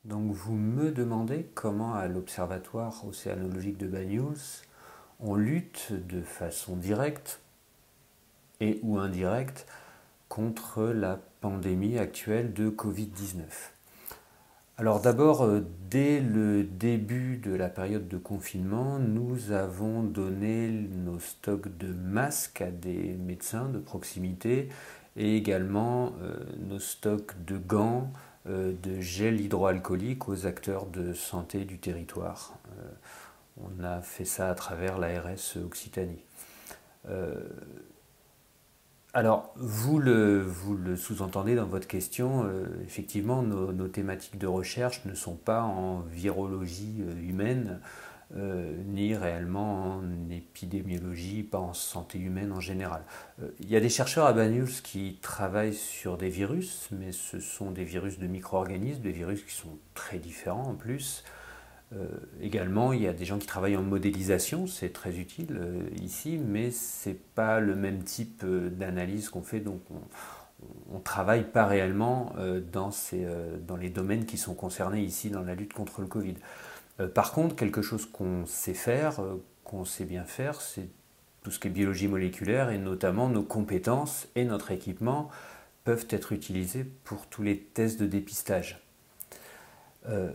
Donc vous me demandez comment à l'Observatoire océanologique de Banyuls on lutte de façon directe et ou indirecte contre la pandémie actuelle de Covid-19. Alors d'abord, dès le début de la période de confinement, nous avons donné nos stocks de masques à des médecins de proximité et également nos stocks de gants, de gel hydroalcoolique aux acteurs de santé du territoire. On a fait ça à travers l'ARS Occitanie. Euh, alors, vous le sous-entendez dans votre question, effectivement, nos thématiques de recherche ne sont pas en virologie humaine, ni réellement en épidémiologie, pas en santé humaine en général. Il y a des chercheurs à Banyuls qui travaillent sur des virus, mais ce sont des virus de micro-organismes, des virus qui sont très différents en plus. Également, il y a des gens qui travaillent en modélisation, c'est très utile ici, mais c'est pas le même type d'analyse qu'on fait, donc on travaille pas réellement dans les domaines qui sont concernés ici dans la lutte contre le Covid. Par contre, quelque chose qu'on sait faire, qu'on sait bien faire, c'est tout ce qui est biologie moléculaire et notamment nos compétences et notre équipement peuvent être utilisés pour tous les tests de dépistage. Euh,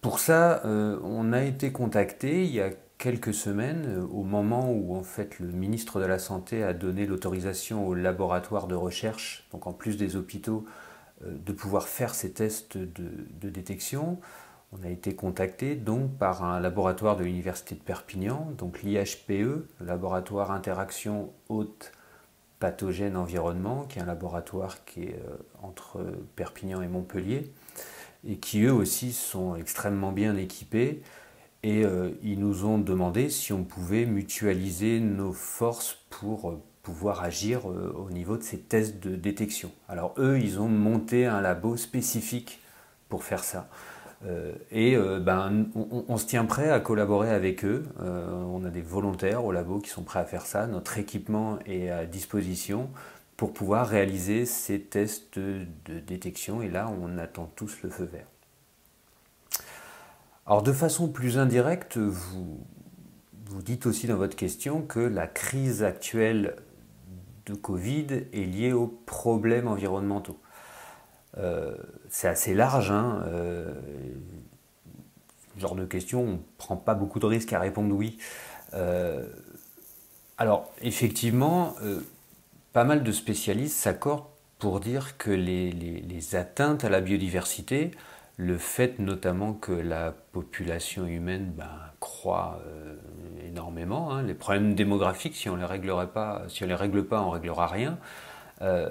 pour ça, on a été contacté il y a quelques semaines, au moment où en fait le ministre de la Santé a donné l'autorisation aux laboratoires de recherche, donc en plus des hôpitaux, de pouvoir faire ces tests de détection. On a été contacté donc par un laboratoire de l'université de Perpignan, donc l'IHPE, le laboratoire Interaction Haute Pathogène Environnement, qui est un laboratoire qui est entre Perpignan et Montpellier, et qui eux aussi sont extrêmement bien équipés. Et ils nous ont demandé si on pouvait mutualiser nos forces pour pouvoir agir au niveau de ces tests de détection. Alors eux, ils ont monté un labo spécifique pour faire ça. On se tient prêt à collaborer avec eux. On a des volontaires au labo qui sont prêts à faire ça. Notre équipement est à disposition pour pouvoir réaliser ces tests de détection. Et là, on attend tous le feu vert. Alors de façon plus indirecte, vous dites aussi dans votre question que la crise actuelle de Covid est liée aux problèmes environnementaux. C'est assez large, hein, genre de question, on ne prend pas beaucoup de risques à répondre oui. Euh, alors effectivement, pas mal de spécialistes s'accordent pour dire que les atteintes à la biodiversité, le fait notamment que la population humaine croît énormément, hein, les problèmes démographiques, si on les réglerait pas, si on les règle pas, on réglera rien, euh,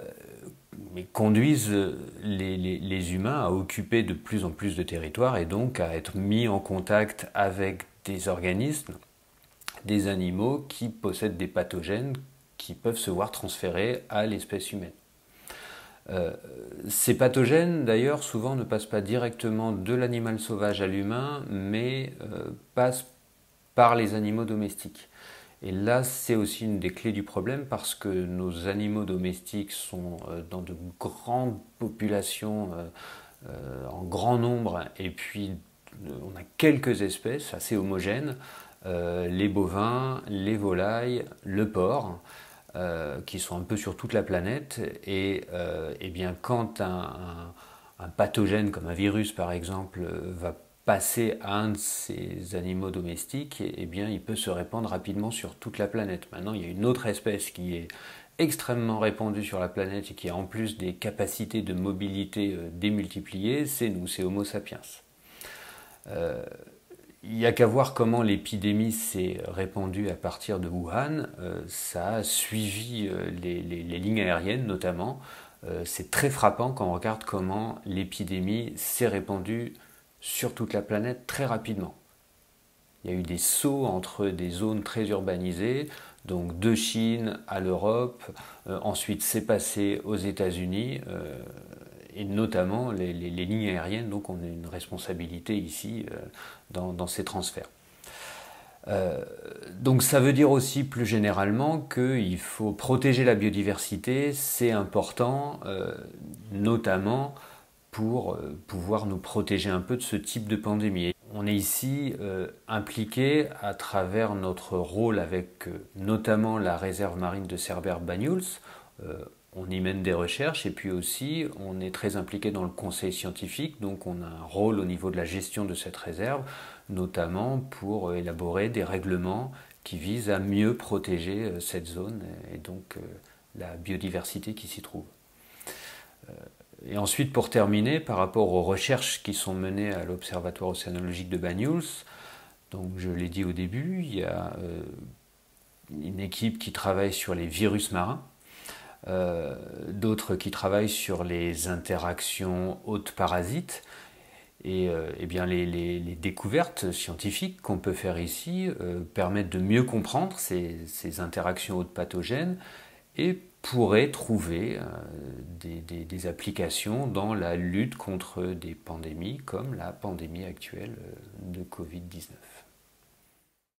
mais conduisent les humains à occuper de plus en plus de territoires et donc à être mis en contact avec des organismes, des animaux qui possèdent des pathogènes qui peuvent se voir transférés à l'espèce humaine. Euh, Ces pathogènes, d'ailleurs, souvent ne passent pas directement de l'animal sauvage à l'humain, mais passent par les animaux domestiques. Et là, c'est aussi une des clés du problème parce que nos animaux domestiques sont dans de grandes populations, en grand nombre, et puis on a quelques espèces assez homogènes, les bovins, les volailles, le porc, qui sont un peu sur toute la planète. Et bien, quand un pathogène comme un virus, par exemple, va passer à un de ces animaux domestiques, eh bien, il peut se répandre rapidement sur toute la planète. Maintenant, il y a une autre espèce qui est extrêmement répandue sur la planète et qui a en plus des capacités de mobilité démultipliées, c'est nous, c'est Homo sapiens. Euh, il n'y a qu'à voir comment l'épidémie s'est répandue à partir de Wuhan. Ça a suivi les lignes aériennes notamment. C'est très frappant quand on regarde comment l'épidémie s'est répandue sur toute la planète très rapidement. Il y a eu des sauts entre des zones très urbanisées, donc de Chine à l'Europe, ensuite c'est passé aux États-Unis, et notamment les lignes aériennes, donc on a une responsabilité ici dans ces transferts. Donc ça veut dire aussi plus généralement qu'il faut protéger la biodiversité, c'est important, notamment pour pouvoir nous protéger un peu de ce type de pandémie. On est ici impliqué à travers notre rôle avec notamment la réserve marine de Cerbère-Banyuls. On y mène des recherches et puis aussi on est très impliqué dans le conseil scientifique, donc on a un rôle au niveau de la gestion de cette réserve, notamment pour élaborer des règlements qui visent à mieux protéger cette zone et donc la biodiversité qui s'y trouve. Et ensuite, pour terminer, par rapport aux recherches qui sont menées à l'Observatoire océanologique de Banyuls, donc je l'ai dit au début, il y a une équipe qui travaille sur les virus marins, d'autres qui travaillent sur les interactions hôtes-parasites. Et bien les découvertes scientifiques qu'on peut faire ici permettent de mieux comprendre ces interactions hôtes pathogènes et pourraient trouver des applications dans la lutte contre des pandémies comme la pandémie actuelle de Covid-19.